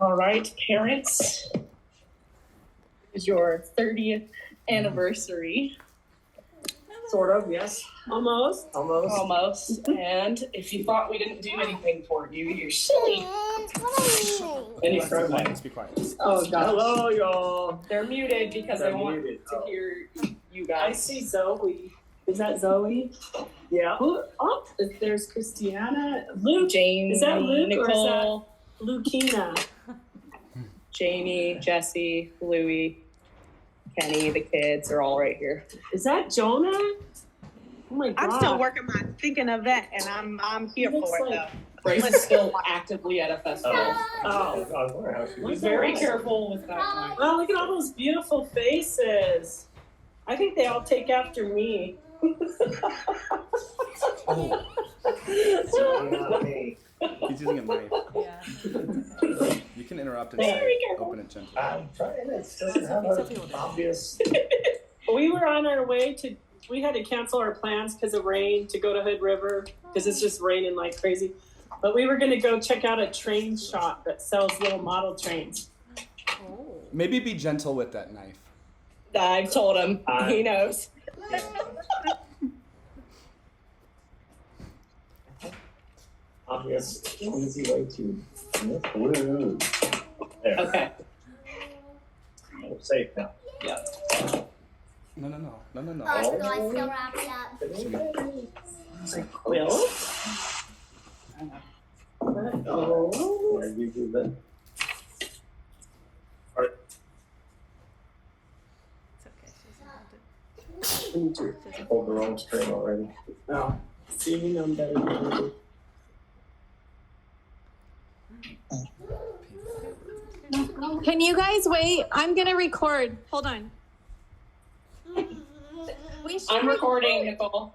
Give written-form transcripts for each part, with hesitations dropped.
All right, parents. It is your 30th anniversary. Sort of, yes. Almost. And if you thought we didn't do anything for you, you're silly. Let's be quiet. Oh, God. Hello, y'all. They're muted because they want to hear you guys. I see Zoe. Is that Zoe? Yeah. Oh, there's Christiana. Luke. Jamie. Is that Luke Nicole, or is that Lukina? Jamie, Jesse, Louie, Kenny, the kids are all right here. Is that Jonah? Oh my God. I'm still working on thinking of that, and I'm here for it though. Bryce is still actively at a festival. Oh. Be very careful with that one. Wow, look at all those beautiful faces. I think they all take after me. Oh. Not me. He's using a knife. Yeah. You can interrupt and say, open it gently. I'm trying. It doesn't have an obvious. We were on our way to, we had to cancel our plans because of rain to go to Hood River because it's just raining like crazy. But we were going to go check out a train shop that sells little model trains. Maybe be gentle with that knife. I've told him. He knows. Obvious, easy way to. Woo. There. Okay. We're safe now. Yeah. No. Oh, so I still wrapped up. It's like Quilt. Oh. Where you do that? Hold the wrong string already. Oh, see, you know better than I do. Can you guys wait? I'm gonna record. Hold on. I'm recording, Nicole.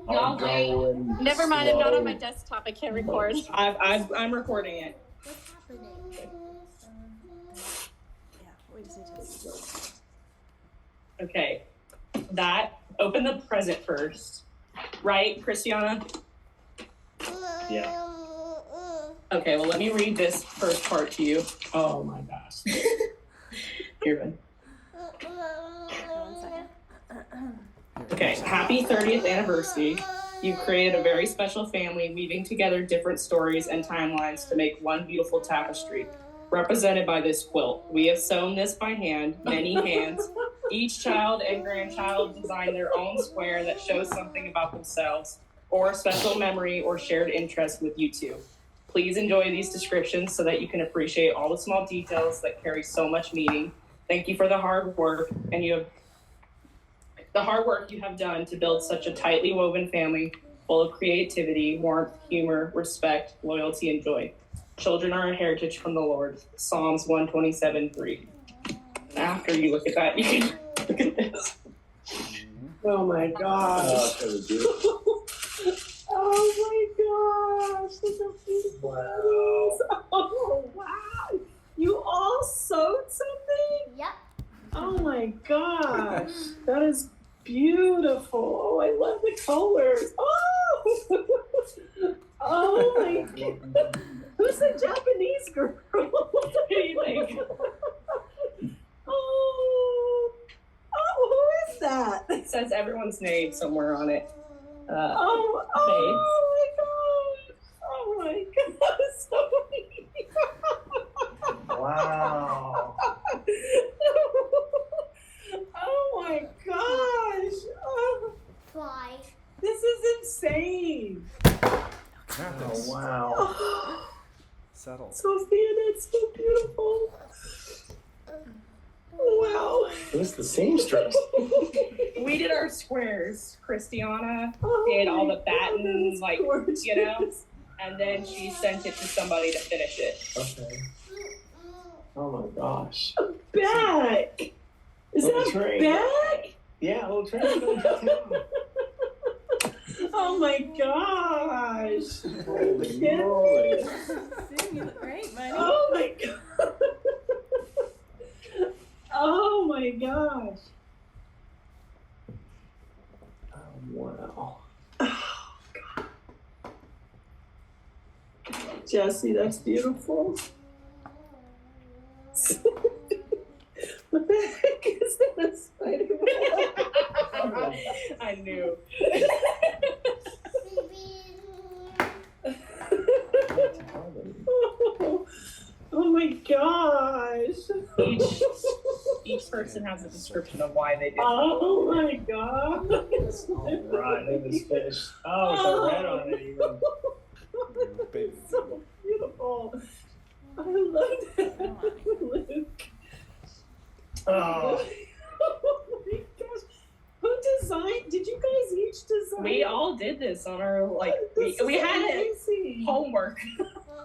I'm going Never mind. I'm not slow. on my desktop. I can't record. I'm recording it. What's happening? Okay. Open the present first. Right, Christiana? Yeah. Okay, well, let me read this first part to you. Oh my gosh. Here, Ben. Okay, happy 30th anniversary. You created a very special family, weaving together different stories and timelines to make one beautiful tapestry, represented by this quilt. We have sewn this by hand, many hands. Each child and grandchild designed their own square that shows something about themselves, or a special memory or shared interest with you two. Please enjoy these descriptions so that you can appreciate all the small details that carry so much meaning. Thank you for the hard work you have done to build such a tightly woven family full of creativity, warmth, humor, respect, loyalty, and joy. Children are a heritage from the Lord. Psalms 127:3. After you look at that, you can look at this. Oh my gosh. Oh my gosh. Look how beautiful that is. Oh wow. You all sewed something? Yep. Oh my gosh. That is beautiful. Oh, I love the colors. Oh. Oh my god. Who's the Japanese girl? What do you think? Oh, who is that? It says everyone's name somewhere on it. Oh my god, so Wow. Oh my gosh. Oh, Why? this is insane. Oh, wow. Settle. Sophia, that's so beautiful. Wow. Who's the seamstress? We did our squares. Christiana Oh did all my the battens, God, like, that's you know, gorgeous. and then she sent it to somebody to finish it. Okay. Oh my gosh. Back. Is Little that train. back? Yeah, little train going to town. Oh my gosh. Holy Kidding moly. me? You look great, buddy. Oh my god. Oh my gosh. Oh, wow. Jesse, that's beautiful. What the heck is that? A spider? I knew. Oh my gosh. Each person has a description of why they did it. Oh my gosh. Right, look at this fish. Oh, it's a red on it even. It's so beautiful. I love that. Luke. Oh, Oh my gosh. Who designed? Did you guys each design? We all did this on our, like, This we is had it amazing. homework.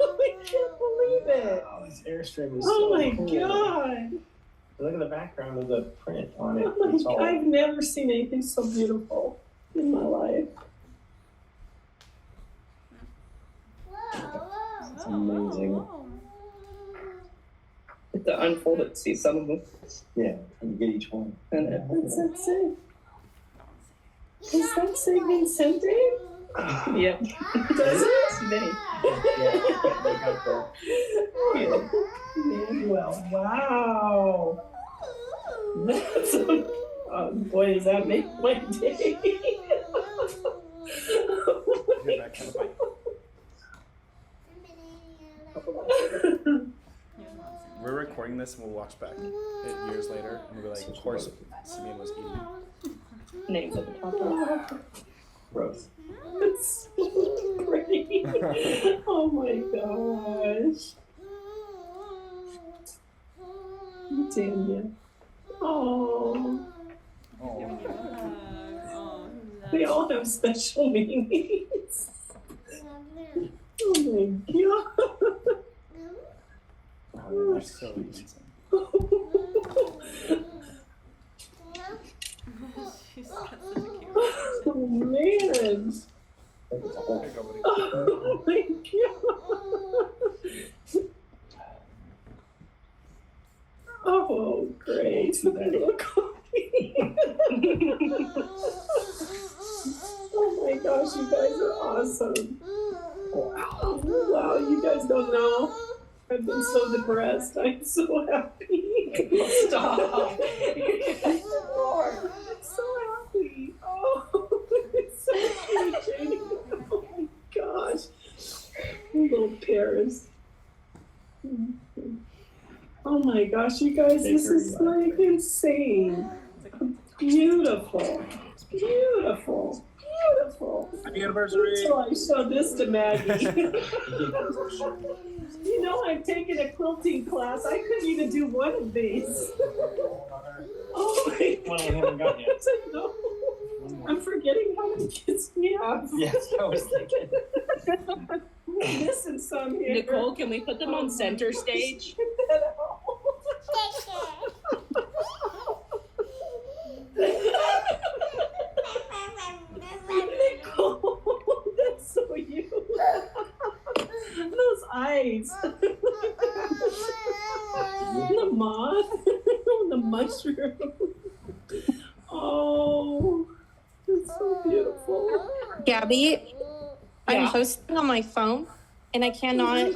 I can't believe it. wow, this airstream is Oh so my cool. god. Look at the background of the print on it. Oh my It's all god. I've never seen anything so beautiful in my life. it's amazing. To unfold it, see some of them. Yeah, you get each one. And What's that say? Does that say Vincente? yeah. Does it? Many. Yeah, they got the Manuel. Wow. That's oh boy, does that make my day. Here, back, have a bite. We're recording this and we'll watch back it years later and we'll be like, of course, Simeon was eating. Names at the top. Gross. It's so pretty. Oh my gosh. Daniel. Oh. Oh. We all have special meanings. Oh my god. Oh, they're so innocent. Oh man. There you go, buddy. Oh my god. Oh, great. Look. Oh my gosh, you guys are awesome. Wow. Wow, you guys don't know. I've been so depressed. I'm so happy. Stop. I'm so happy. Oh, it's so cute, Jenny. Oh my gosh. Little Paris. Oh my gosh, you guys, this is like insane. Beautiful. Beautiful. Beautiful. Happy anniversary! Until I show this to Maggie. You know, I've taken a quilting class. I couldn't even do one of these. Oh my One we haven't got yet. gosh, I know. I'm forgetting how many kids we have. Yes, I was thinking. I'm missing some here. Nicole, can we put them on center stage? Nicole, that's so you. Those eyes. The moth. The mushroom. Oh, it's so beautiful. Gabby, I'm Yeah. hosting on my phone and I cannot,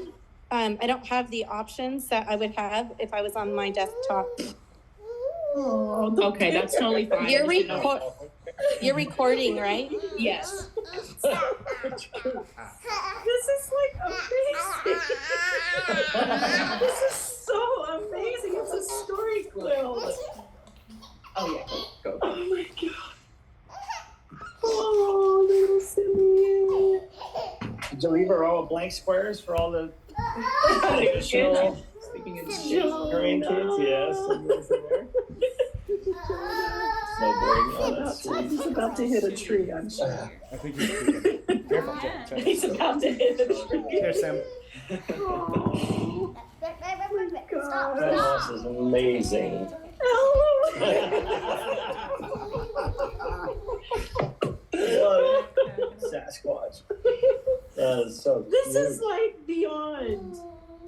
I don't have the options that I would have if I was on my desktop. Oh, Okay, that's totally fine. You're you're recording, right? Yes. This is like amazing. This is so amazing. It's a story quilt. Oh yeah, go. Oh my god. Oh, little Simeon. Did you leave her all blank squares for all the Additional sleeping in shit. grandkids? Yes. Simeon's in there. Snowboarding. Oh, that's sweet. He's about to hit a tree, I'm sure. I think he's freaking. Careful, check. He's about to hit a tree. Here, Sam. Oh, God. That house is amazing. Sasquatch. That is so This cute. is like beyond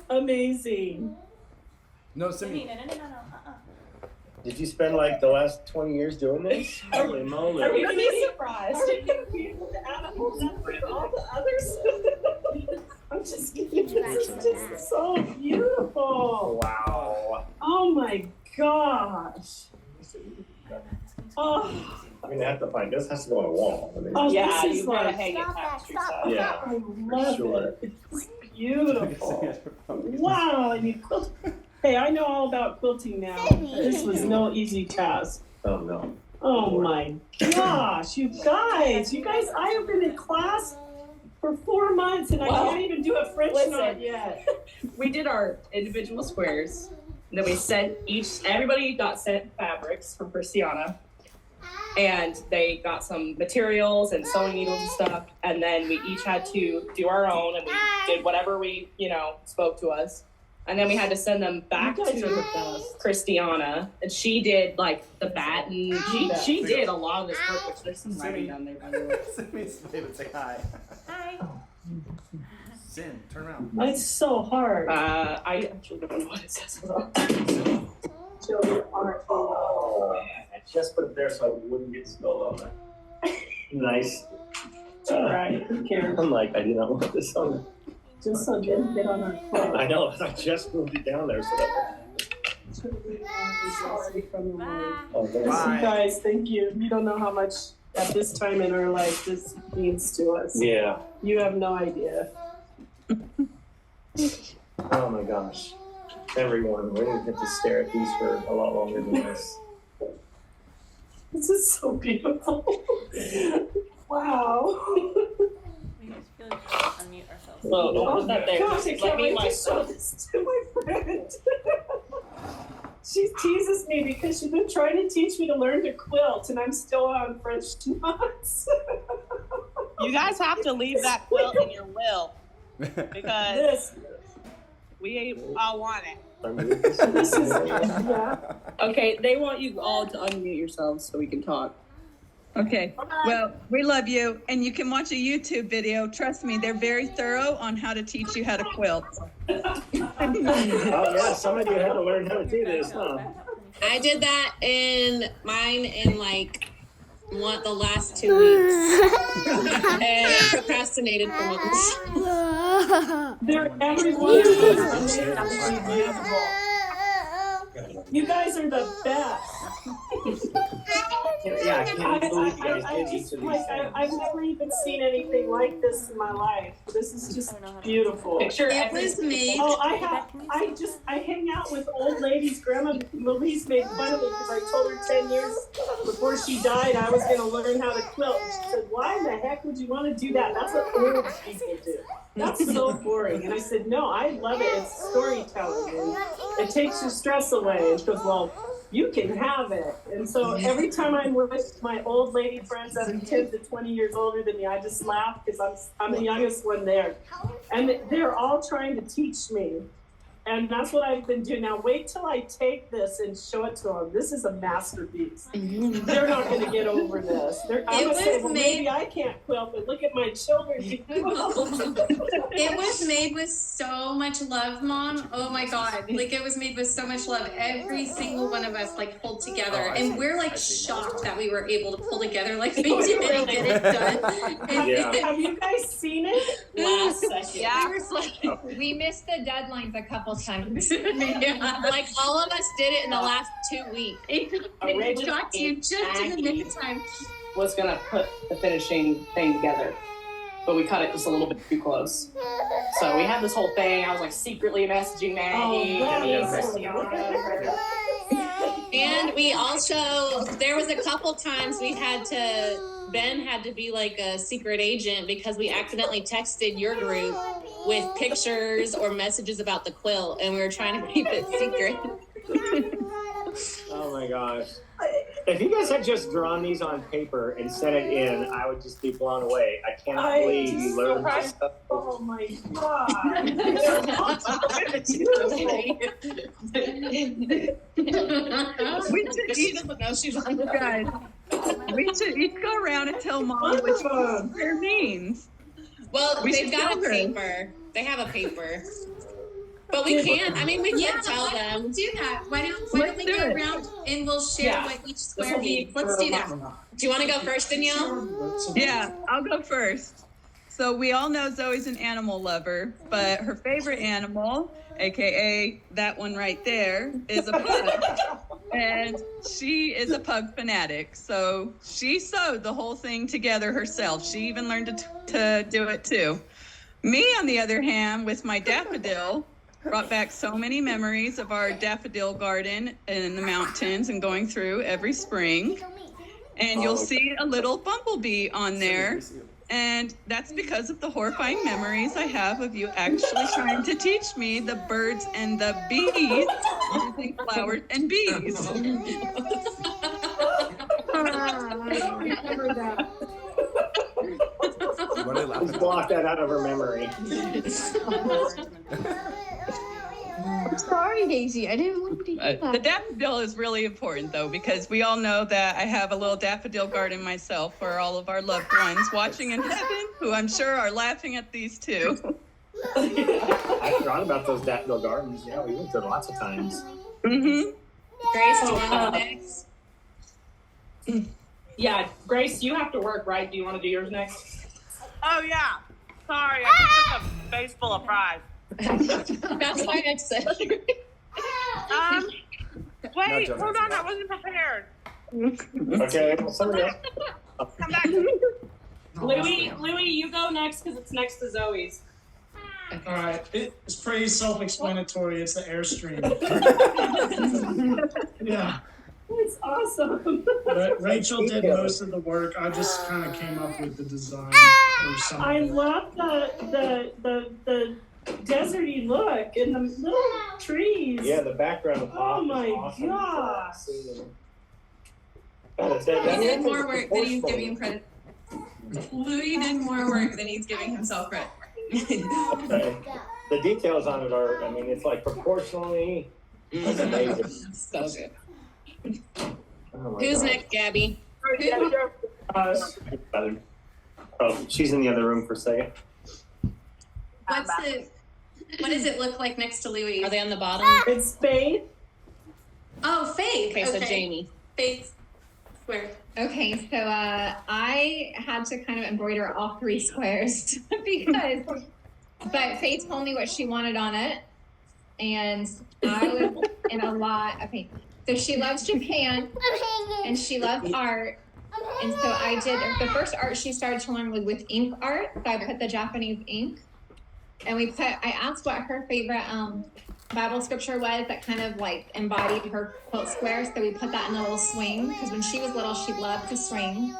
amazing. No, Simeon. Did you spend like the last 20 years doing this? Holy moly. Are we gonna be surprised? Are we gonna be able to add a whole number and all the others? I'm just kidding. just so beautiful. Wow. Oh my gosh. Oh, I'm gonna have to find this. Has to go on a wall. I mean, oh Yeah, this you is gotta like, hang it Stop that, past stop, yourself. Yeah. stop. I love sure. it. It's beautiful. Wow, and you quilt. Hey, I know all about quilting now. This was no easy task. Oh no. Oh my gosh, you guys, I have been in class for 4 months and I Well, can't even do a French listen. knot yet. We did our individual squares. And then we sent everybody got sent fabrics from Christiana. And they got some materials and sewing needles and stuff. And then we each had to do our own and we did whatever we, spoke to us. And then we had to send them back You guys are the to best. Christiana. And she did like the batten. She did a lot of this work, which there's some writing down there, by the way. Simmy's David, say hi. Hi. Sin, turn around. It's so hard. I actually don't know what it says. Children aren't. Oh, I just put it there so I wouldn't get spilled on that. Nice. It's all right. Who cares? I'm like, I did not want this on. Just so it didn't get on our clothes. I know. I just moved it down there so that. Oh, there's- Bye. You guys, thank you. You don't know how much at this time in our life this means to us. Yeah. You have no idea. Oh my gosh. Everyone, we're gonna have to stare at these for a lot longer than this. This is so beautiful. Wow. We just feel like we should unmute ourselves. Well, don't put that there. Gosh, I Let can't me wait to show this to my friend. She teases me because she's been trying to teach me to learn to quilt, and I'm still on French knots. You guys have to leave that quilt in your will because This we all want it. is yeah. Okay, they want you all to unmute yourselves so we can talk. Okay, well, we love you, and you can watch a YouTube video. Trust me, they're very thorough on how to teach you how to quilt. Oh yeah, some of you had to learn how to do this, huh? I did that in mine in like the last 2 weeks. And procrastinated for months. They're everyone is absolutely beautiful. You guys are the best. Yeah, I can't believe you guys did each of these things. I've never even seen anything like this in my life. This is just beautiful. Picture It was made. Oh, I hang out with old ladies. Grandma Louise made fun of me because I told her 10 years before she died I was going to learn how to quilt. And she said, "Why in the heck would you want to do that? That's what old people do. That's so boring." And I said, "No, I love it. It's storytelling. And it takes your stress away." And she goes, "Well, you can have it." And so every time I'm with my old lady friends that are 10 to 20 years older than me, I just laugh because I'm the youngest one there. And they're all trying to teach me. And that's what I've been doing. Now wait till I take this and show it to them. This is a masterpiece. They're not going to get over this. I'm going to say, well, maybe I can't quilt, but look at my children. It was made with so much love, Mom. Oh my God. Like it was made with so much love. Every single one of us like pulled together. And we're like shocked that we were able to pull together like we did and get it done. Yeah. Have you guys seen it? Last second. Yeah. We were like, We missed the deadlines a couple times. yeah. Like all of us did it in the last 2 weeks. It got to you just in the nick of time. Was gonna put the finishing thing together, but we cut it just a little bit too close. So we had this whole thing. I was like secretly messaging Maggie. And we also, there was a couple times Ben had to be like a secret agent because we accidentally texted your group with pictures or messages about the quilt and we were trying to keep it secret. Oh my gosh. If you guys had just drawn these on paper and sent it in, I would just be blown away. I cannot believe you learned this stuff. Oh my God. We should each go around and tell Mom what prayer means. Well, We they've should got tell a her. paper. They have a paper. But we can't. I mean, we can't tell them. Do that. Why don't we Let's do go it. around and we'll share what each square means? Let's do that. Do you want to go first, Danielle? Yeah, I'll go first. So we all know Zoe's an animal lover, but her favorite animal, aka that one right there, is a pug. And she is a pug fanatic. So she sewed the whole thing together herself. She even learned to do it too. Me, on the other hand, with my daffodil, brought back so many memories of our daffodil garden in the mountains and going through every spring. And you'll see a little bumblebee on there. And that's because of the horrifying memories I have of you actually trying to teach me the birds and the bees using flowers and bees. Let's block that out of her memory. I'm sorry, Daisy. I didn't want to do that. The daffodil is really important, though, because we all know that I have a little daffodil garden myself for all of our loved ones watching in heaven, who I'm sure are laughing at these too. I forgot about those daffodil gardens. Yeah, we went there lots of times. Mm-hmm. Grace, do you want to go next? Yeah, Grace, you have to work, right? Do you want to do yours next? Oh yeah. Sorry, I just took a face full of pride. That's why I said. Wait, hold on, I wasn't prepared. Okay, well, somebody else. Come back. Louie, you go next because it's next to Zoe's. All right, it's pretty self-explanatory. It's the Airstream. Yeah. It's awesome. Rachel did most of the work. I just kind of came up with the design or something. I love the deserty look and the little trees. Yeah, the background of Oh is my awesome. gosh. He did more work than he's giving him credit. Louis did more work than he's giving himself credit. The details on it are, I mean, it's like proportionally. That's amazing. So good. Oh Who's God. next, Gabby? Oh, she's in the other room for a second. What does it look like next to Louis? Are they on the bottom? It's Faith. Oh, Faith. Okay, so Jamie. Faith. Where? Okay, so I had to kind of embroider all 3 squares but Faith told me what she wanted on it, and I was in a lot of pain. So she loves Japan, and she loves art, and so I did, the first art she started to learn was with ink art, so I put the Japanese ink, and I asked what her favorite Bible scripture was that kind of like embodied her quilt square, so we put that in a little swing, because when she was little, she loved to swing.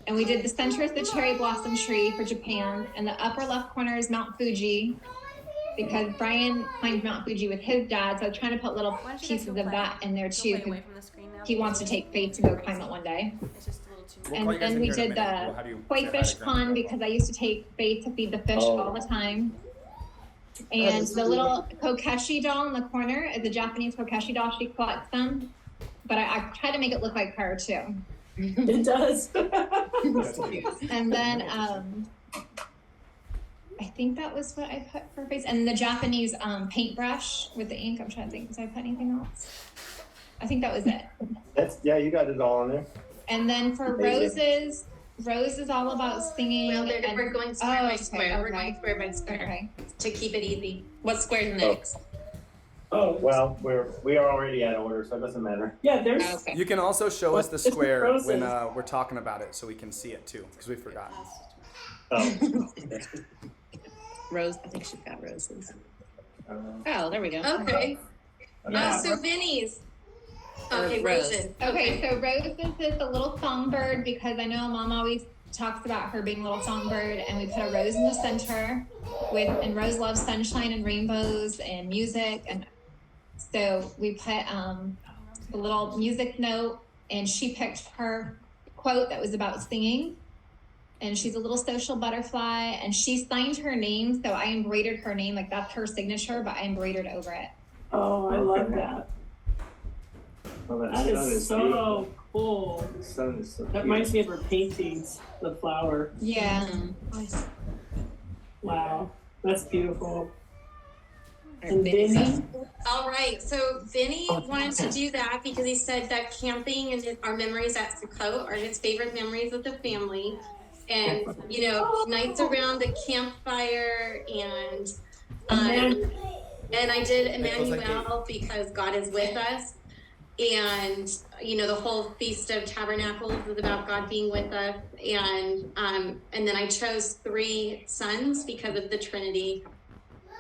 And we did the center is the cherry blossom tree for Japan, and the upper left corner is Mount Fuji, because Brian climbed Mount Fuji with his dad, so I was trying to put little pieces of that in there too, because he wants to take Faith to go climb it one day. And then we did the koi fish pond, because I used to take Faith to feed the fish all the time. And the little Kokeshi doll in the corner is a Japanese Kokeshi doll. She collects them, but I try to make it look like her too. It does. And then I think that was what I put for her face. And the Japanese paintbrush with the ink. I'm trying to think, did I put anything else? I think that was it. Yeah, you got it all in there. And then for Roses, Rose is all about singing. Well, we're going square by square. Okay. We're going square by square. Okay. To keep it easy. What square's next? Oh, well, we are already out of order, so it doesn't matter. Yeah, there's. Okay. You can also show us the square roses. when we're talking about it, so we can see it too, because we forgot. Oh. Rose, I think she's got roses. Oh, there we go. Okay. So Vinny's. Okay, roses. Okay, so Roses is the little songbird, because I know Mom always talks about her being a little songbird, and we put a rose in the center and Rose loves sunshine and rainbows and music, and so we put the little music note, and she picked her quote that was about singing, and she's a little social butterfly, and she signed her name, so I embroidered her name, like that's her signature, but I embroidered over it. Oh, I love that. Well, That is so cool. The sun is so That reminds me of her paintings, the flower. Yeah. Wow, that's beautiful. And Vinny? All right, so Vinny wanted to do that because he said that camping and our memories at Sukkot are his favorite memories of the family. and nights around the campfire, and I did Emmanuel because God is with us. And the whole Feast of Tabernacles is about God being with us, and then I chose 3 sons because of the Trinity.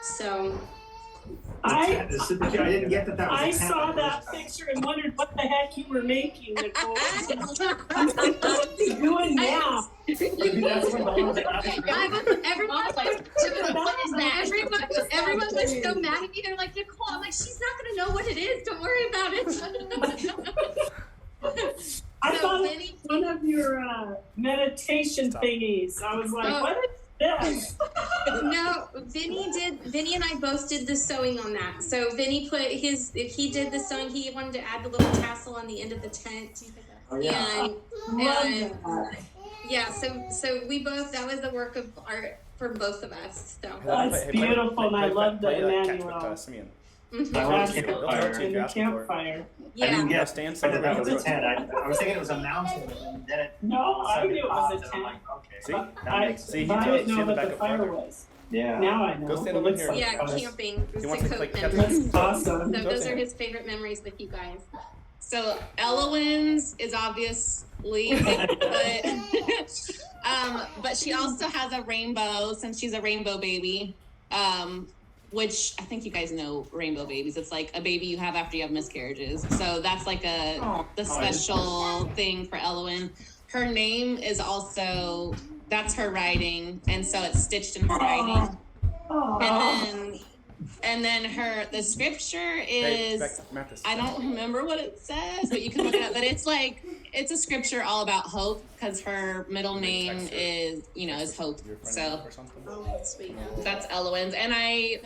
So I didn't get that. I saw that picture and wondered what the heck you were making, Nicole. What are you doing now? Everyone was like, what is that? Everyone was so mad at me. They're like, Nicole, I'm like, she's not going to know what it is. Don't worry about it. I thought it was one of your meditation thingies. I was like, what is this? No, Vinny and I both did the sewing on that. So Vinny he did the sewing. He wanted to add the little tassel on the end of the tent. Oh, yeah. So we both, that was the work of art for both of us. So that's beautiful, and I love the Emmanuel. The campfire. Yeah. I didn't get that was a tent. I was thinking it was a mountain, and then it. No, I knew it was a tent. Like, okay. See? I didn't know what the fire was. Yeah. Now I know. Go stand over here. Yeah, camping. He wants to click That's awesome. So those are his favorite memories with you guys. So Elowen's is obviously, but she also has a rainbow since she's a rainbow baby, which I think you guys know rainbow babies. It's like a baby you have after you have miscarriages. So that's like the special thing for Elowen. Her name is also, that's her writing, and so it's stitched in her writing. And then the scripture is, I don't remember what it says, but you can look it up. But it's a scripture all about hope, because her middle name is Hope. So that's Elowen's. And I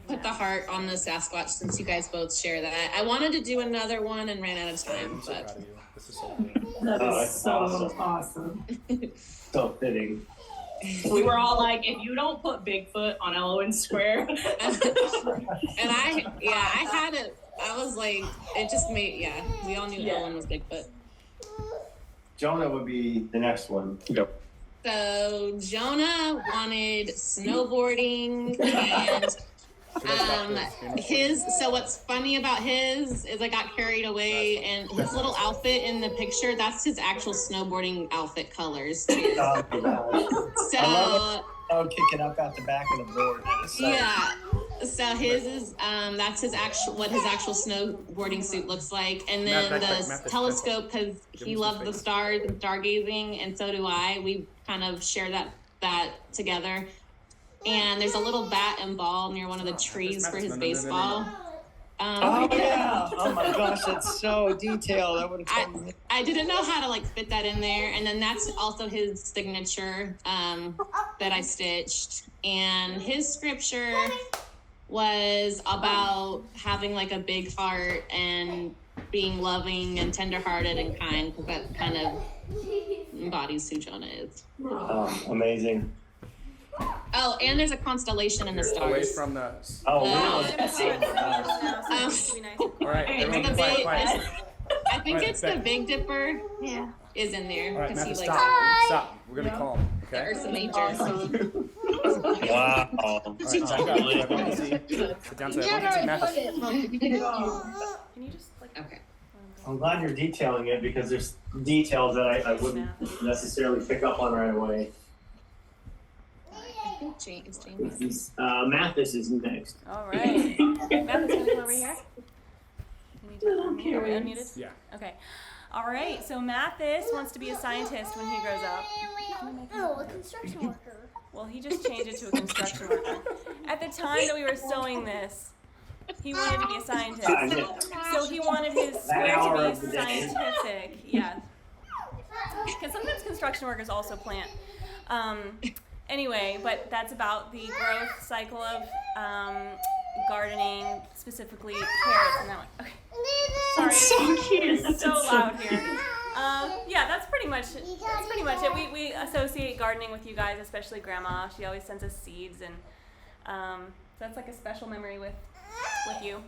put the heart on the Sasquatch since you guys both share that. I wanted to do another one and ran out of time, but. This is so cool. That is so awesome. So fitting. We were all like, if you don't put Bigfoot on Elowen Square. And I had it. I was like, it just made, we all knew Elowen was Bigfoot. Jonah would be the next one. Yep. So Jonah wanted snowboarding, and so what's funny about his is I got carried away, and his little outfit in the picture, that's his actual snowboarding outfit colors too. Kicking up at the back of the board. So his is that's his actual snowboarding suit looks like, and then the telescope, because he loves the stars and stargazing, and so do I. We kind of share that together. And there's a little bat and ball near one of the trees for his baseball. Oh my gosh, that's so detailed. I didn't know how to fit that in there, and then that's also his signature that I stitched. And his scripture was about having a big heart and being loving and tenderhearted and kind, because that kind of embodies who Jonah is. Oh, amazing. Oh, and there's a constellation in the stars. Away from the. Oh, All right, everyone be quiet. I think it's the Big Dipper. Yeah, is in there. All right, Matthew, Matthew, stop. We're gonna be calm, okay? Ursa Major. Wow. All right, sit down so everyone can see. Matthew. Can you just Okay. I'm glad you're detailing it, because there's details that I wouldn't necessarily pick up on right away. I think it's James. Mathis is next. All right. Mathis, can you come over here? Can you unmute? Are we unmuted? Yeah. Okay. All right. So Mathis wants to be a scientist when he grows up. Oh, a construction worker. Well, he just changed it to a construction worker. At the time that we were sewing this, he wanted to be a scientist. So he wanted his square to be scientific. Yeah. Because sometimes construction workers also plant. Anyway, but that's about the growth cycle of gardening, specifically carrots and that one. Okay. Sorry, it's so cute. It's so loud here. That's pretty much it. We associate gardening with you guys, especially Grandma. She always sends us seeds, and that's a special memory with you.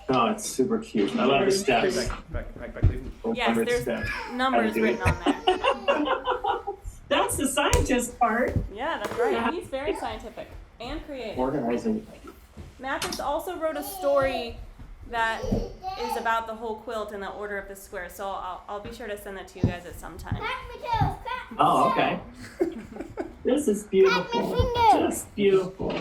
Oh, it's super cute. I love the steps. Back. Yes, there's numbers written on there. That's the scientist part. Yeah, that's right. He's very scientific and creative. Organizing. Mathis also wrote a story that is about the whole quilt in the order of the square. So I'll be sure to send that to you guys at some time. Oh, okay. This is beautiful. Just beautiful.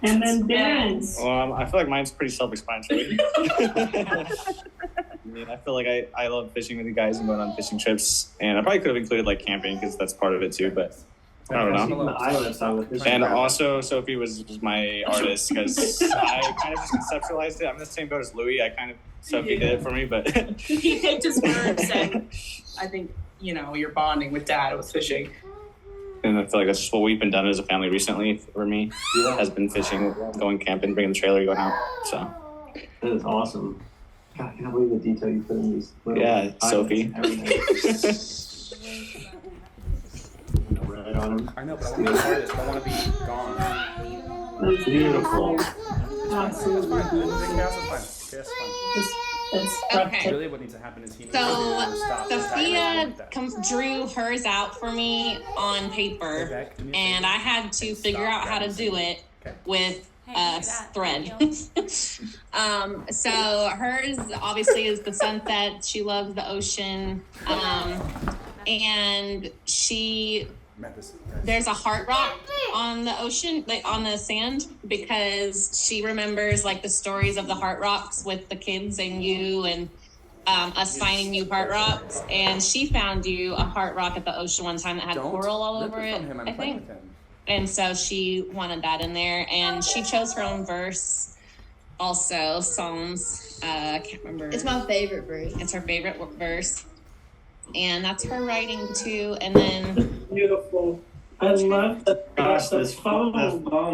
And then Ben's. I feel like mine's pretty self-explanatory. I mean, I feel like I love fishing with you guys and going on fishing trips, and I probably could have included like camping because that's part of it too, but I don't know. And also, Sophie was my artist because I kind of just conceptualized it. I'm in the same boat as Louis. Sophie did it for me, but He picked his words, and I think, you're bonding with Dad with fishing. and I feel like that's just what we've been done as a family recently for me. Has been fishing, going camping, bringing the trailer, going out. So That is awesome. God, I can't believe the detail you put in these. yeah, Sophie. Right on him. I know, but I want to be an artist. I want to be gone. That's beautiful. Absolutely. Okay. Really, what needs to happen is he needs So to stop. Sophia drew hers out for me on paper, and I had to figure out how to do it with a thread. So hers obviously is the sunset. She loves the ocean, and there's a heart rock on the ocean, like on the sand, because she remembers like the stories of the heart rocks with the kids and you and us finding you heart rocks. And she found you a heart rock at the ocean one time that had coral all over it, I think. And so she wanted that in there, and she chose her own verse. Also, Psalms. I can't remember. It's my favorite verse. It's her favorite verse. And that's her writing too. And then beautiful. I love the this foam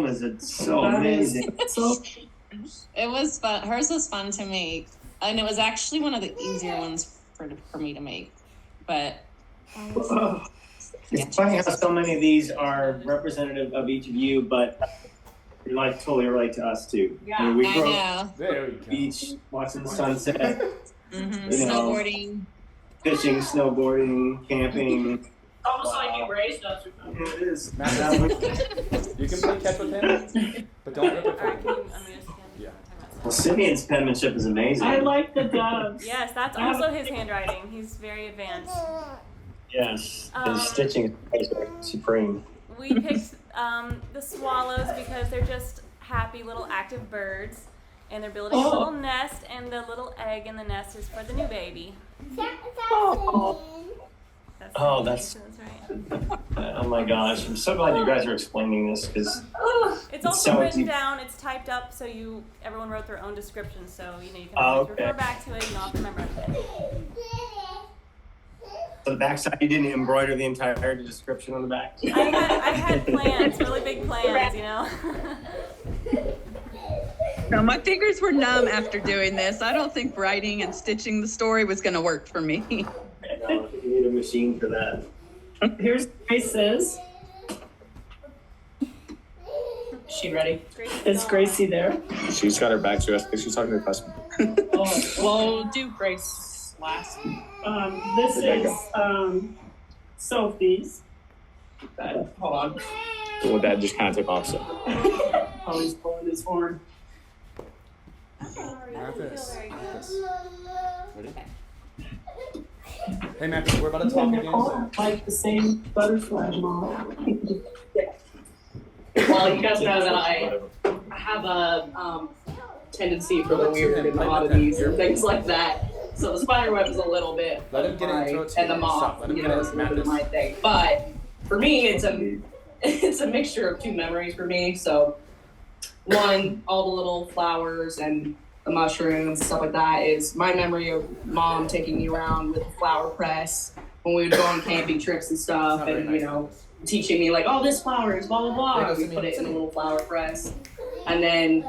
is so amazing. It was fun. Hers was fun to make, and it was actually one of the easier ones for me to make. But it's funny how so many of these are representative of each of you, but you're like totally relate to us too. Yeah, I mean, we grew I up on the beach, watching the sunset, snowboarding. Fishing, snowboarding, camping. Almost like you raised us. It is. You can play catch with him, but don't rip it from him. Yeah. Well, Simeon's penmanship is amazing. I like the doves. Yes, that's also his handwriting. He's very advanced. Yes, his stitching is supreme. We picked the swallows because they're just happy little active birds, and they're building a little nest, and the little egg in the nest is for the new baby. That's right. Oh my gosh, I'm so glad you guys are explaining this because it's also so written deep. down. It's typed up, so everyone wrote their own description. So you can okay. refer back to it. You don't have to remember everything. So the backside, you didn't embroider the entire description on the back. I had plans, really big plans, No, my fingers were numb after doing this. I don't think writing and stitching the story was going to work for me. No, you need a machine for that. Here's Grace's. She ready? Is Gracie there? She's got her back to us because she's talking to the customer. We'll do Grace last. This is Sophie's. Hold on. Well, Dad just kind of took off, so. Oh, he's pulling his horn. Mathis. Ready? Hey, Mathis, we're about to talk again. So. Like the same butterfly mom. Well, you guys know that I have a tendency for the weird and oddities and things like that. So the spider web is a little bit Let him get into it. and the moth, Let him get is a little bit of my thing. But for me, it's a mixture of two memories for me. So one, all the little flowers and the mushrooms, stuff like that, is my memory of Mom taking me around with the flower press when we would go on camping trips and stuff, and teaching me like, oh, this flower is blah blah blah. And we put it in a little flower press, and then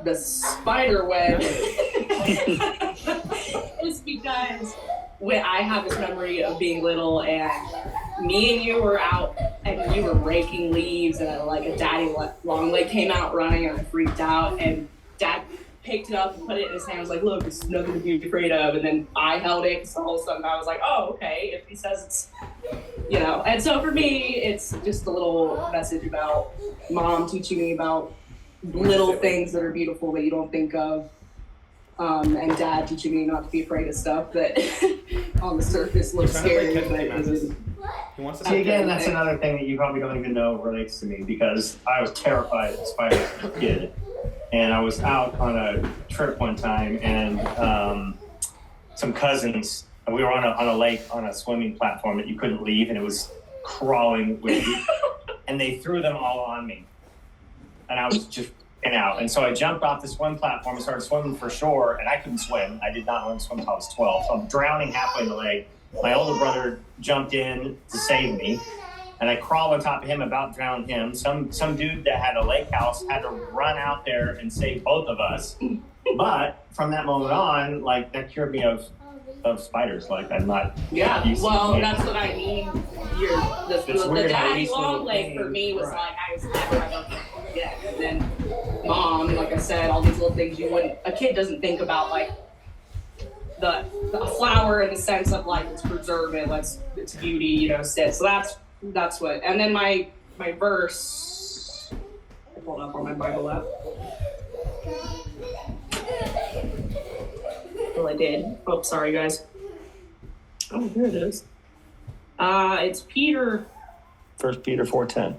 the spider web is because when I have this memory of being little and me and you were out and you were raking leaves and like a daddy long leg came out running and I freaked out and Dad picked it up and put it in his hand. I was like, look, it's nothing to be afraid of. And then I held it, so all of a sudden I was like, oh, okay, if he says it's, And so for me, it's just a little message about mom teaching me about little things that are beautiful that you don't think of. And dad teaching me not to be afraid of stuff that on the surface looks scary, but isn't. See, again, that's another thing that you probably don't even know relates to me, because I was terrified of spiders as a kid. And I was out on a trip one time, and some cousins, and we were on a lake on a swimming platform that you couldn't leave, and it was crawling with me. And they threw them all on me. And I was just out. And so I jumped off this one platform and started swimming for shore, and I couldn't swim. I did not learn to swim until I was 12. So I'm drowning halfway in the lake. My older brother jumped in to save me, and I crawled on top of him, about drowned him. Some dude that had a lake house had to run out there and save both of us. But from that moment on, like, that cured me of spiders. Like, I'm not used well, to that's what I mean. The daddy long leg for me was like, I was never ever forget. And then mom, like I said, all these little things a kid doesn't think about, like the flower in the sense of like it's preserving, it's beauty, sit. So that's what. And then my verse, I pulled up on my Bible app. Well, I did. Oh, sorry guys. Oh, here it is. It's Peter. 1 Peter 4:10.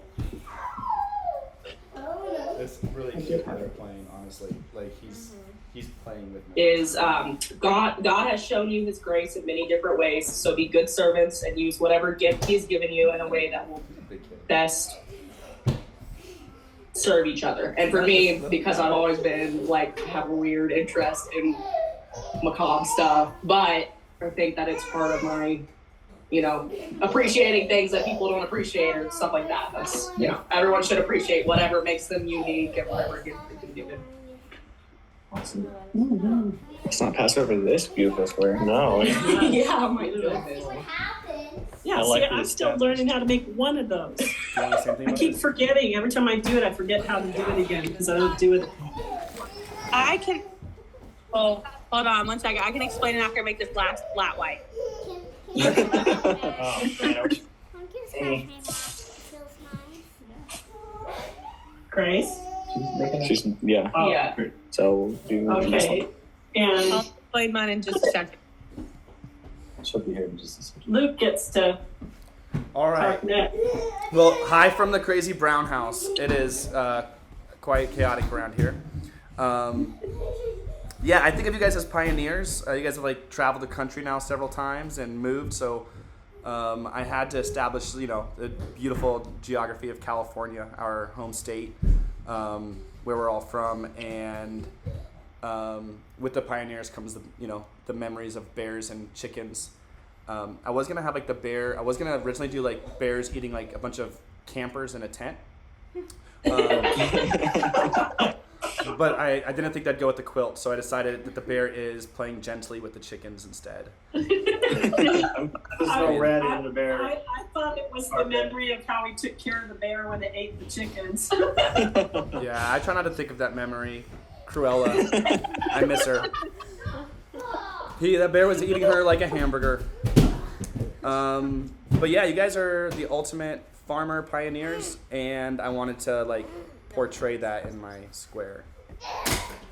It's really cute how they're playing, honestly. Like he's playing with me. Is God has shown you his grace in many different ways, so be good servants and use whatever gift he's given you in a way that will best serve each other. And for me, because I've always been have a weird interest in macabre stuff, but I think that it's part of my appreciating things that people don't appreciate or stuff like that. That's, everyone should appreciate whatever makes them unique and whatever gift they can give it. Awesome. Mm-hmm. Let's not pass over this beautiful square. No. Yeah, my goodness. Yeah, I'm still learning how to make one of those. I keep forgetting. Every time I do it, I forget how to do it again because I don't do it. I can. Oh, hold on 1 second. I can explain it after I make this last flat white. Grace? She's yeah. Oh. Yeah. So do okay. And I'll explain mine in just a second. She'll be here in just a second. Luke gets to. All right. Well, hi from the crazy brown house. It is quite chaotic around here. Yeah, I think of you guys as pioneers. You guys have traveled the country now several times and moved, so I had to establish, the beautiful geography of California, our home state, where we're all from, and with the pioneers comes the memories of bears and chickens. I was gonna have the bear. I was gonna originally do bears eating a bunch of campers in a tent. But I didn't think that'd go with the quilt, so I decided that the bear is playing gently with the chickens instead. There's no red in the bear. I thought it was the memory of how he took care of the bear when it ate the chickens. Yeah, I try not to think of that memory. Cruella, I miss her. That bear was eating her like a hamburger. But yeah, you guys are the ultimate farmer pioneers, and I wanted to portray that in my square.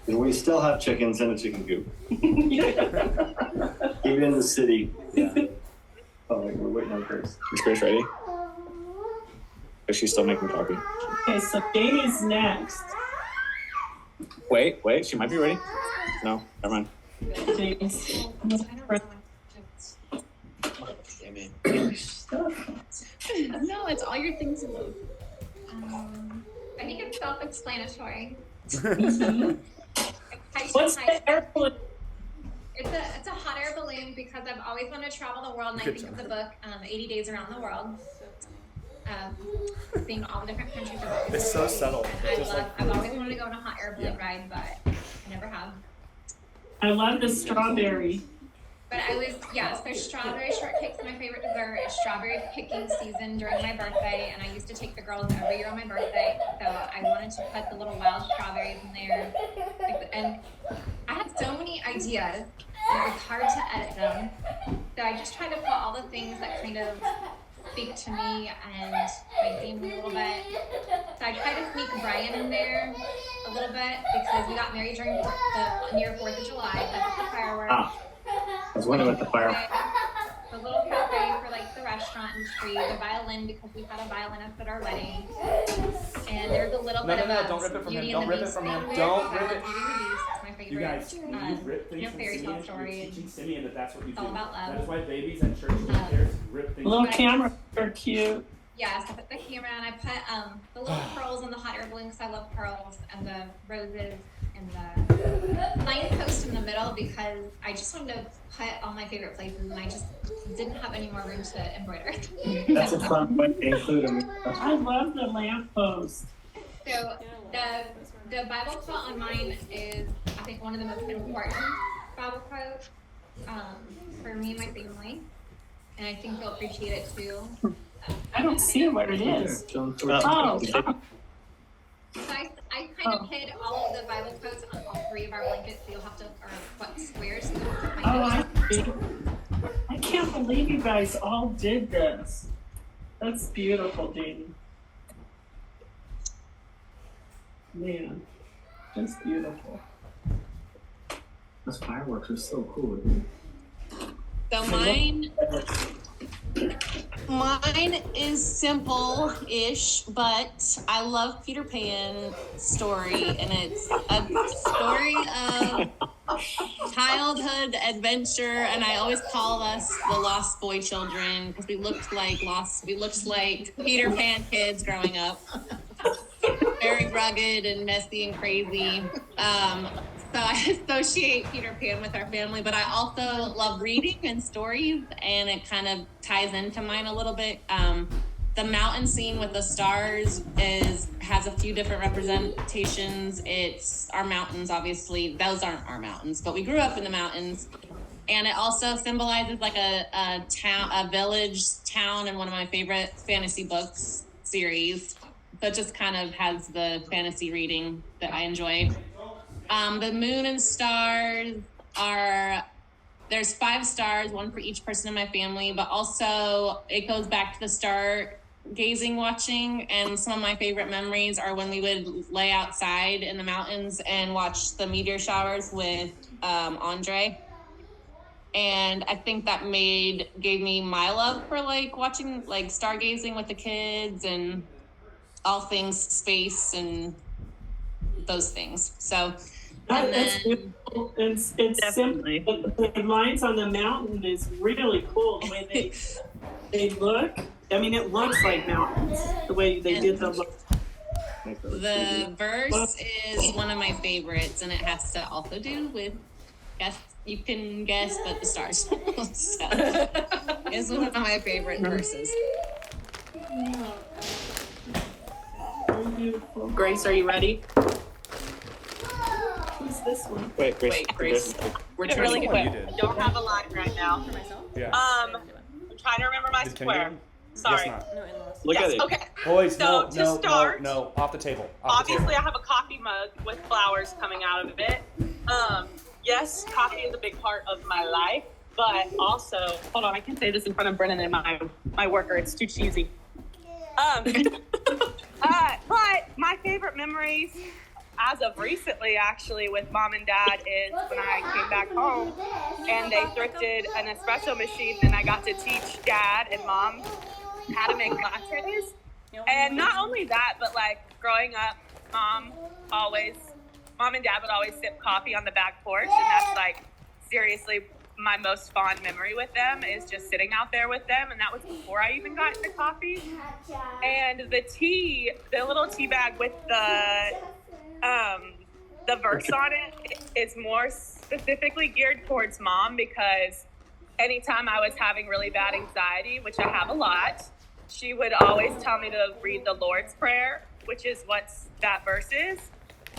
And we still have chickens in a chicken coop. Even in the city. Yeah. Oh, we're waiting on Grace. Is Grace ready? Is she still making coffee? Okay, so Jamie's next. Wait, she might be ready. No, never mind. James. No, it's all your things in load. I think it's self-explanatory. What's the air balloon? It's a hot air balloon because I've always wanted to travel the world, and I think of the book 80 Days Around the World. Seeing all the different countries around. It's so subtle. I've always wanted to go on a hot air balloon ride, but I never have. I love the strawberry. But so strawberry shortcake's my favorite dessert. It's strawberry picking season during my birthday, and I used to take the girls every year on my birthday. So I wanted to put the little wild strawberries in there. And I had so many ideas, and it was hard to edit them. So I just tried to put all the things that kind of speak to me and my family a little bit. So I tried to sneak Brian in there a little bit because we got married during near 4th of July. That's the fireworks. I was wondering what the fireworks. The little cafe for like the restaurant and tree, the violin because we had a violinist at our wedding. And there's a little bit of a don't rip it from him. Beauty Don't and the rip it Beast from him. thing Don't there. rip it. Beauty and the Beast, it's my favorite. You guys, you rip things from fairy tale Simeon. story. You're teaching Simeon that that's what you It's do. all about love. That is why babies and church volunteers rip things. Little Right. cameras are cute. Yeah, so I put the camera and I put the little pearls on the hot air balloon because I love pearls, and the roses and the signpost in the middle because I just wanted to put all my favorite places and I just didn't have any more room to embroider. That's a fun way to include them. I love the lamppost. So the Bible quote on mine is, I think, one of the most important Bible quotes for me and my family, and I think you'll appreciate it too. I don't see where it is. So I kind of hid all of the Bible quotes on all 3 of our blankets, so you'll have to, or what squares. So I can't believe you guys all did this. That's beautiful, Dee. Man, that's beautiful. Those fireworks are so cool. So mine is simple-ish, but I love Peter Pan story, and it's a story of childhood adventure, and I always call us the Lost Boy Children because we looked like Peter Pan kids growing up. Very rugged and messy and crazy. So I associate Peter Pan with our family, but I also love reading and stories, and it kind of ties into mine a little bit. The mountain scene with the stars has a few different representations. It's our mountains, obviously. Those aren't our mountains, but we grew up in the mountains. And it also symbolizes like a village town in one of my favorite fantasy books series. So it just kind of has the fantasy reading that I enjoy. The moon and stars there's 5 stars, 1 for each person in my family, but also it goes back to the stargazing watching, and some of my favorite memories are when we would lay outside in the mountains and watch the meteor showers with Andre. And I think that gave me my love for like watching like stargazing with the kids and all things space and those things. So That's beautiful. It's Definitely. simple. The lines on the mountain is really cool. The way they look. I mean, it looks like mountains. The way they did the look. The verse is one of my favorites, and it has to also do with, you can guess, but the stars. So it's one of my favorite verses. Grace, are you ready? Who's this one? Wait, Grace. We're Which really one quick. you did? Don't have a line right now. Yeah. I'm trying to remember my Can you square. do it? Sorry. Yes, not. No in-laws. Look at Yes, it. okay. Boys, So, no, to no, start, no, off the table. Obviously, I have a coffee mug with flowers coming out of it. Yes, coffee is a big part of my life, but also, hold on, I can't say this in front of Brennan and my worker. It's too cheesy. But my favorite memories, as of recently, actually, with mom and dad, is when I came back home and they thrifted an espresso machine, and I got to teach dad and mom how to make lattes. And not only that, but like growing up, mom and dad would always sip coffee on the back porch, and that's like seriously my most fond memory with them is just sitting out there with them, and that was before I even got into coffee. And the little tea bag with the verse on it is more specifically geared towards mom, because anytime I was having really bad anxiety, which I have a lot, she would always tell me to read the Lord's Prayer, which is what that verse is.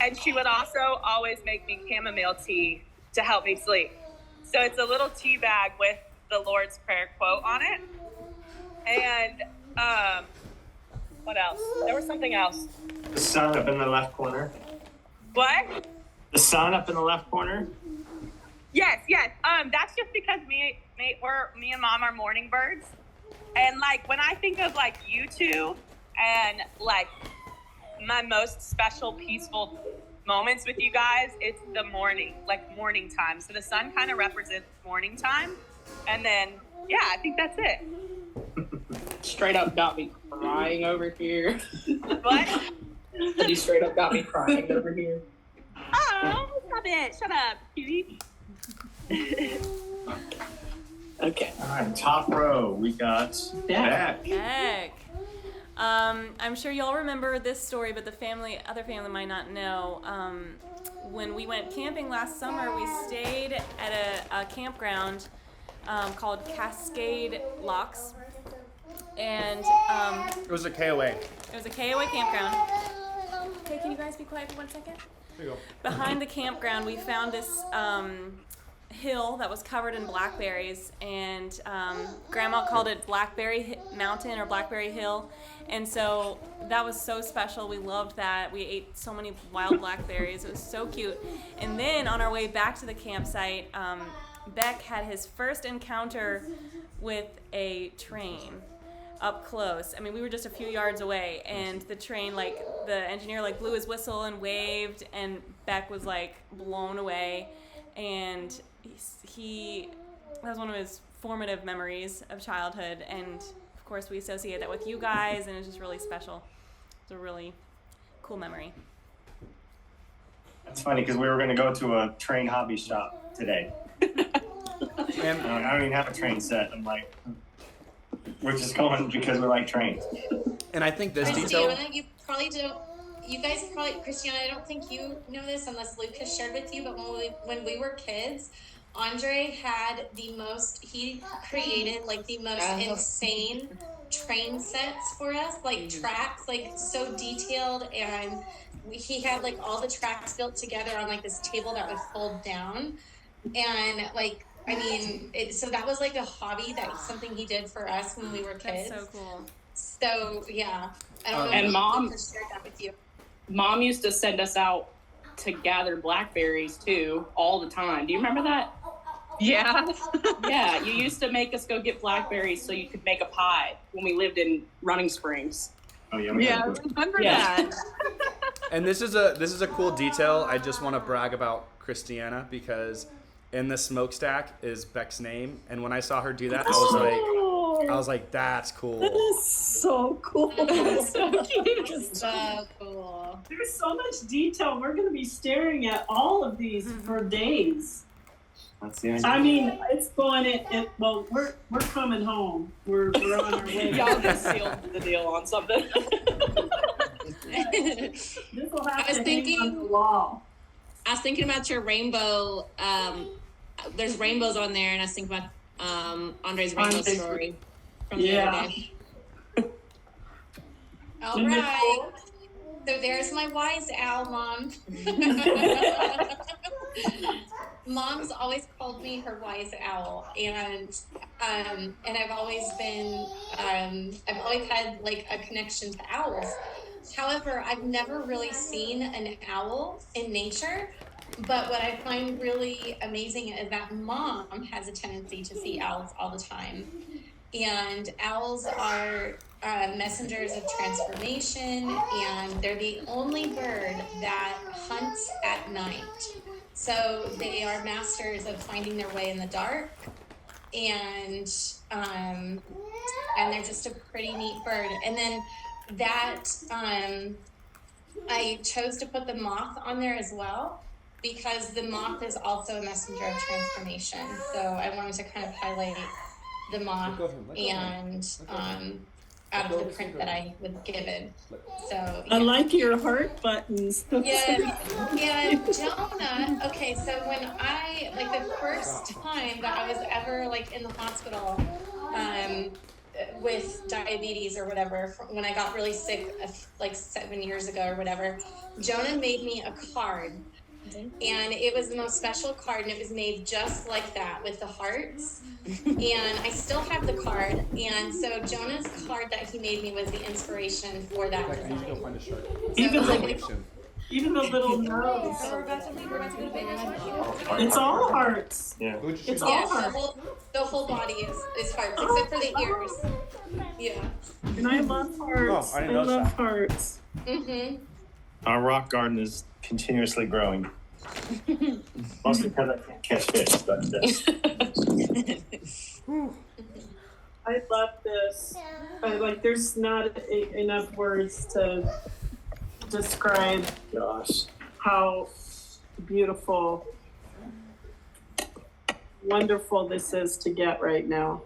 And she would also always make me chamomile tea to help me sleep. So it's a little tea bag with the Lord's Prayer quote on it. And what else? There was something else. The sun up in the left corner. What? The sun up in the left corner? Yes. That's just because me and Mom are morning birds. And like when I think of like you two and like my most special peaceful moments with you guys, it's the morning time. So the sun kind of represents morning time. And then, yeah, I think that's it. Straight up got me crying over here. What? You straight up got me crying over here. Oh, stop it. Shut up, cutie. Okay. All right, top row, we got Beck. Heck. I'm sure y'all remember this story, but other family might not know. When we went camping last summer, we stayed at a campground called Cascade Locks. And it was a KOA. It was a KOA campground. Okay, can you guys be quiet for 1 second? There you go. Behind the campground, we found this hill that was covered in blackberries, and Grandma called it Blackberry Mountain or Blackberry Hill, and so that was so special. We loved that. We ate so many wild blackberries. It was so cute. And then on our way back to the campsite, Beck had his first encounter with a train up close. I mean, we were just a few yards away, and the train, like, the engineer, like, blew his whistle and waved, and Beck was, like, blown away, and that was one of his formative memories of childhood, and, of course, we associate that with you guys, and it's just really special. It's a really cool memory. That's funny, because we were going to go to a train hobby shop today. And I don't even have a train set. I'm like... We're just going because we like trains. And I think this Christiana, you probably don't. You guys probably, Christiana, I don't think you know this unless Luke has shared with you. But when we were kids, Andre had he created like the most insane train sets for us, like tracks, like so detailed, and he had like all the tracks built together on like this table that would fold down, and like. I mean, so that was like a hobby, that's something he did for us when we were kids. That's so cool. So, yeah. I don't know and if Mom shared that with you. Mom used to send us out to gather blackberries too, all the time. Do you remember that? Yeah. Yeah, you used to make us go get blackberries so you could make a pie when we lived in Running Springs. Oh yeah, I remember that. And this is a cool detail. I just want to brag about Christiana because in the smokestack is Beck's name, and when I saw her do that, I was like, that's cool. That is so cool. That's so cute. So cool. There's so much detail. We're going to be staring at all of these for days. That's the idea. I mean, it's going. Well, we're coming home. We're on our way. Y'all just sealed the deal on something. This will have to hang on the wall. I was thinking about your rainbow. There's rainbows on there, and I was thinking about Andre's rainbow story from the other day. All right. So there's my wise owl, Mom. Mom's always called me her wise owl, and I've always been I've always had like a connection to owls. However, I've never really seen an owl in nature, but what I find really amazing is that Mom has a tendency to see owls all the time. And owls are messengers of transformation, and they're the only bird that hunts at night. So they are masters of finding their way in the dark, and they're just a pretty neat bird. And then that I chose to put the moth on there as well because the moth is also a messenger of transformation. So I wanted to kind of highlight the moth and out of the print that I was given. So yeah. I like your heart buttons. Yeah, Jonah. Okay, so when I the first time that I was ever in the hospital, with diabetes or whatever, when I got really sick 7 years ago or whatever, Jonah made me a card, and it was the most special card, and it was made just like that with the hearts, and I still have the card. And so Jonah's card that he made me was the inspiration for that design. Even the little nose. So we're about to leave. We're about to go to Baker's Market. It's all hearts. Yeah. It's all hearts. The whole body is hearts, except for the ears. Yeah. And I love hearts. Oh, I I didn't notice love that. hearts. Mm-hmm. Our rock garden is continuously growing. Mostly because I can't catch fish, but I love this. There's not enough words to describe how beautiful, wonderful this is to get right now.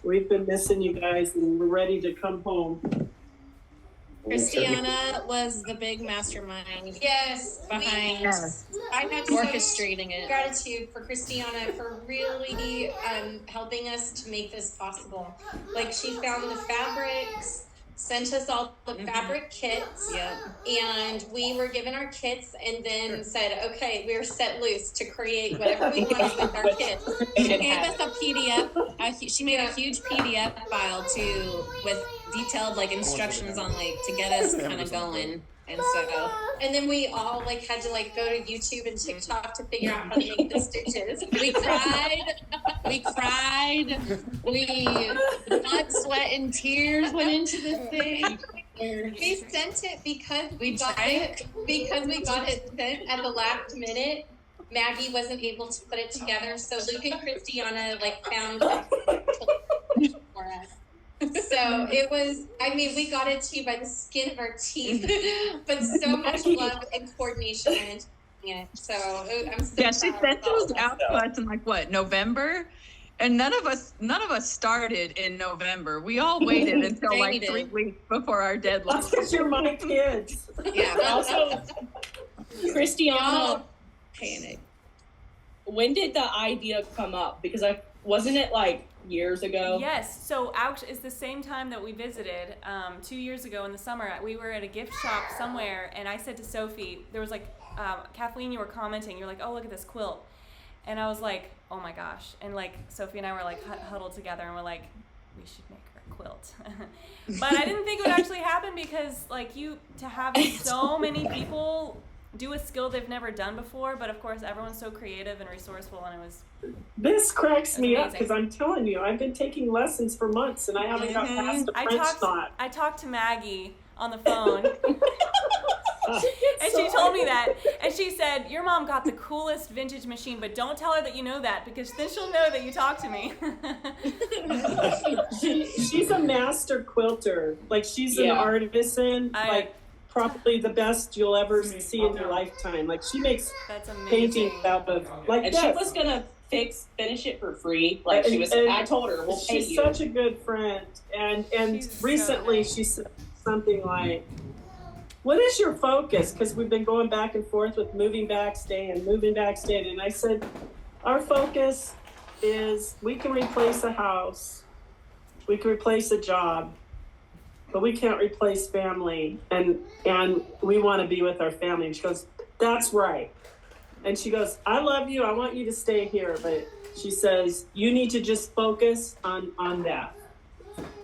We've been missing you guys and we're ready to come home. Christiana was the big mastermind. Yes, behind I have orchestrating it. Gratitude for Christiana for really helping us to make this possible. Like, she found the fabrics, sent us all the fabric kits, and we were given our kits and then said, okay, we're set loose to create whatever we wanted with our kits. She gave us a PDF. She made a huge PDF file with detailed like instructions on like to get us kind of going. And then we all like had to like go to YouTube and TikTok to figure out how to make the stitches. We cried. Blood, sweat, and tears went into the thing. We sent it because we got it sent at the last minute. Maggie wasn't able to put it together, so Luke and Christiana like found it for us. So it was, I mean, we got it to you by the skin of our teeth, but so much love and coordination went into it. So I'm so Yeah, she sent those out to us in like what, November? And none of us started in November. We all waited until like 3 weeks before our deadline. That's because you're my kids. Yeah. Also, Christiana, panic. When did the idea come up? Because wasn't it like years ago? Yes. So actually, it's the same time that we visited 2 years ago in the summer. We were at a gift shop somewhere, and I said to Sophie, there was like Kathleen, you were commenting. You're like, "Oh, look at this quilt," and I was like, "Oh my gosh!" And like Sophie and I were like huddled together, and we're like, "We should make her a quilt." But I didn't think it would actually happen because like to have so many people do a skill they've never done before, but of course everyone's so creative and resourceful, and it was. This cracks me up amazing. because I'm telling you, I've been taking lessons for months and I haven't got past a French knot. I talked to Maggie on the phone, and she told me that, and she said, "Your mom got the coolest vintage machine, but don't tell her that you know that because then she'll know that you talked to me." She's a master quilter. Like she's an artisan. Like probably the best you'll ever see in your lifetime. Like she makes paintings out of like and this. she was gonna finish it for free. Like she was. I told her, "We'll pay you." She's such a good friend, and recently she said something like, "What is your focus?" Because we've been going back and forth with moving back, staying, and I said, "Our focus is we can replace a house, we can replace a job, but we can't replace family, and we want to be with our family." And she goes, "That's right." And she goes, "I love you. I want you to stay here." But she says, "You need to just focus on that."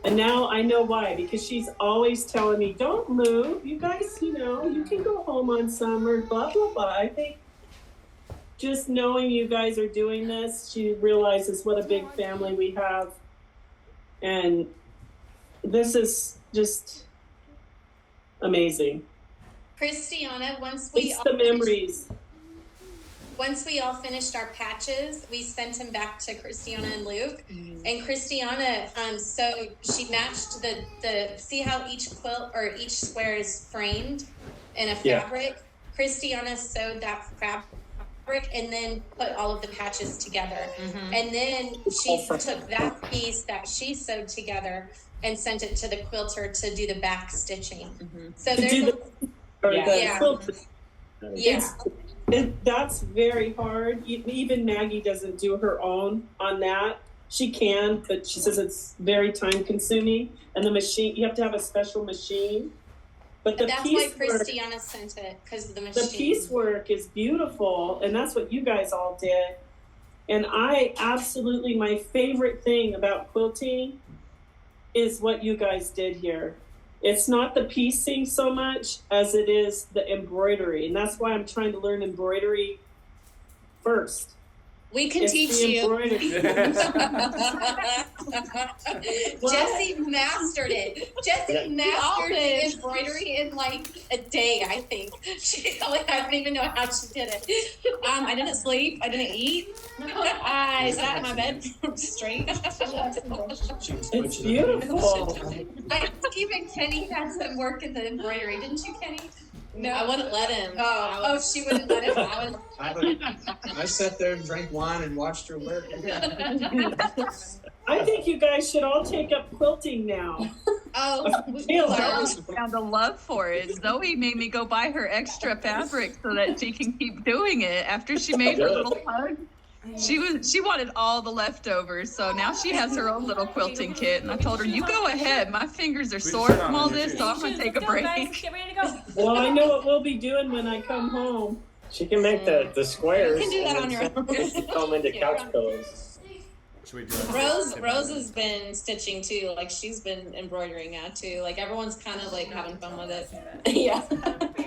And now I know why, because she's always telling me, "Don't move. You guys, you can go home on summer, blah, blah, blah." I think just knowing you guys are doing this, she realizes what a big family we have. And this is just amazing. Christiana, once we all finished our patches, we sent them back to Christiana and Luke. And Christiana, so she matched the see how each quilt or each square is framed in a fabric. Christiana sewed that fabric and then put all of the patches together. And then she took that piece that she sewed together and sent it to the quilter to do the back stitching. So there's that's very hard. Even Maggie doesn't do her own on that. She can, but she says it's very time consuming. And the machine, you have to have a special machine. But that's why Christiana sent it, because of the machine. The piecework is beautiful, and that's what you guys all did. And my favorite thing about quilting is what you guys did here. It's not the piecing so much as it is the embroidery. And that's why I'm trying to learn embroidery first. We can It's teach the you. embroidery. Jesse mastered it. Jesse mastered the embroidery in like a day, I think. I don't even know how she did it. I didn't sleep. I didn't eat. I sat in my bed straight. It's beautiful. I think even Kenny had some work in the embroidery, didn't you, Kenny? No, I wouldn't let him. Oh, she wouldn't let him. I sat there and drank wine and watched her work. I think you guys should all take up quilting now. Zoe's found a love for it. Zoe made me go buy her extra fabric so that she can keep doing it. After she made her little pug, she wanted all the leftovers, so now she has her own little quilting kit. And I told her, "You go ahead. My fingers are sore from all this, so I'm gonna take a break." Get ready to go. Well, I know what we'll be doing when I come home. She can make the squares. You can do that and on your own. Throw them into couch pillows. Should we do Rose has been stitching too. Like she's been embroidering now too. Like everyone's kind of like having fun with it. Yeah.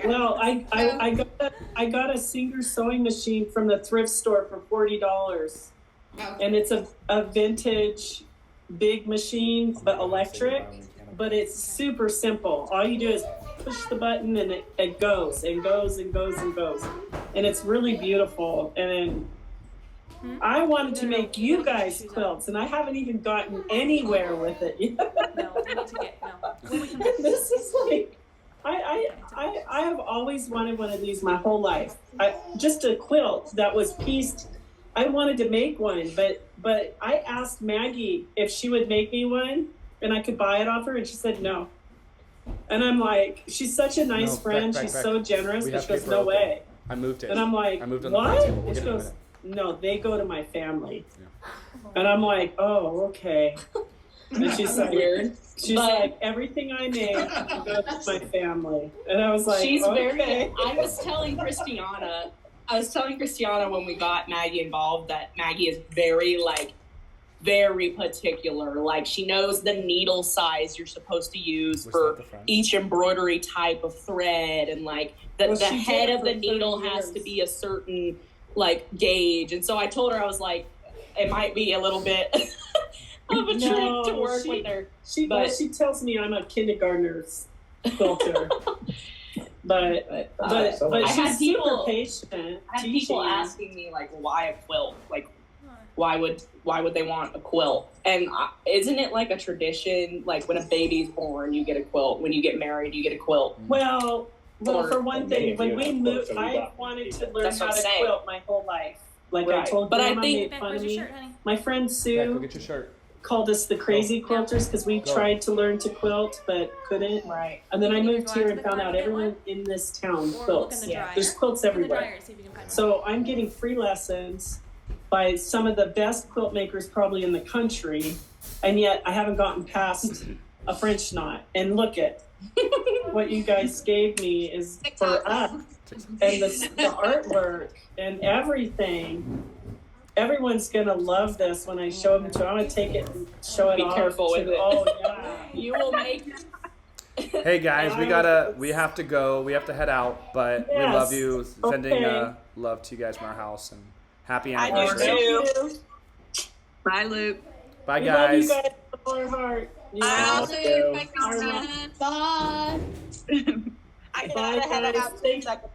Well, I got a Singer sewing machine from the thrift store for $40, and it's a vintage big machine, but electric. But it's super simple. All you do is push the button, and it goes and goes and goes and goes, and it's really beautiful. And I wanted to make you guys quilts, and I haven't even gotten anywhere with it yet. No, we need to get This is like, I have always wanted one of these my whole life. Just a quilt that was pieced. I wanted to make one, but I asked Maggie if she would make me one, and I could buy it off her, and she said no. And I'm like, she's such a nice friend. She's so generous. We But have she goes, paper no open. way. I moved it. And I'm like, I moved on the what? table. We'll And she get it in a goes, minute. no, they go to my family. And I'm like, oh, okay. And she's like, she's like, everything I make goes to my family. And I was like, She's okay. very. I was telling Christiana when we got Maggie involved that Maggie is very particular. Like she knows the needle size you're supposed to use for each embroidery type of thread, and like the head of the needle has to be a certain like gauge. And so I told her, I was like, it might be a little bit of a trick to work with her. She tells me I'm a kindergartner's quilter. but I she's had people super patient. I had people asking me like, why a quilt? Like, why would they want a quilt? And isn't it like a tradition? Like when a baby's born, you get a quilt. When you get married, you get a quilt. Well, for one thing, when we moved, I wanted to learn how to quilt my whole life. Like I told Grandma, made fun of me. My friend Sue Go get your shirt. called us the crazy quilters because we tried to learn to quilt but couldn't. Right. And then I moved here and found out everyone in this town quilts. There's quilts everywhere. So I'm getting free lessons by some of the best quilt makers probably in the country, and yet I haven't gotten past a French knot. And look at what you guys gave me is for us, and the artwork and everything. Everyone's gonna love this when I show them to them. I'm gonna take it and show it off. Be careful with it. Oh yeah. You will make. Hey guys, we have to go. We have to head out, but we love you. Sending love to you guys from our house, and happy anniversary. I do too. Bye, Luke. Bye, We guys. love you guys from our heart. Bye, Luke. Bye, Christina. Bye. I gotta head out in a second.